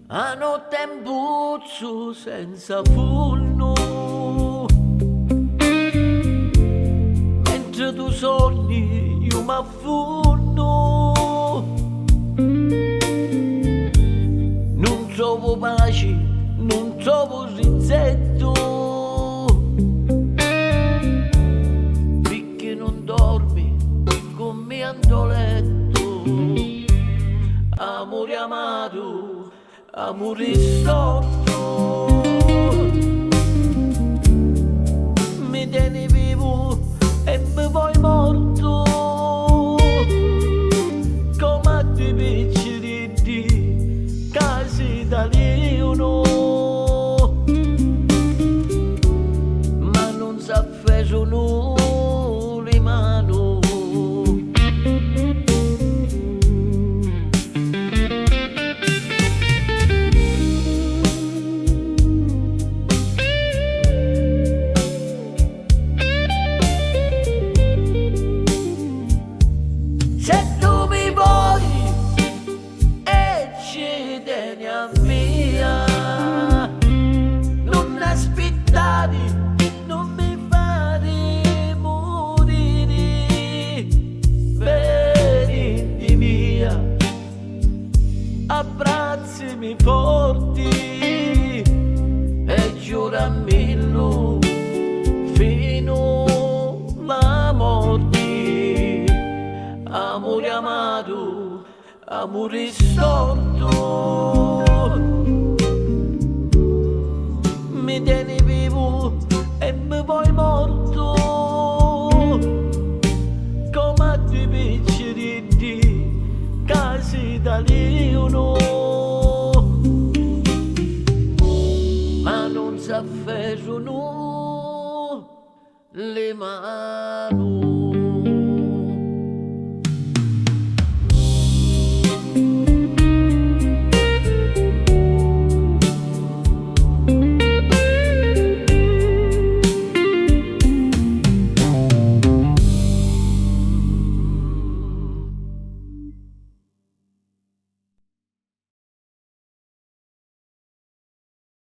A notte in buzzo senza funno, mentre tu sogni io m'affunno. Non trovo pace, non trovo rizzetto, perché non dormi con me ando letto. Amore amato, amore storto, mi tieni vivo e mi vuoi morto, come a due piccoli di casi da leono, ma non s'affesono le mani. Se tu mi vuoi e ci tieni a mia, non aspettare, non mi fare morire, veniti via, abbracciami forti e giuramelo fino alla morte. Amore amato, amore storto, mi tieni vivo e mi vuoi morto, come a due piccoli di casi da leono, ma non s'afferrano le mani.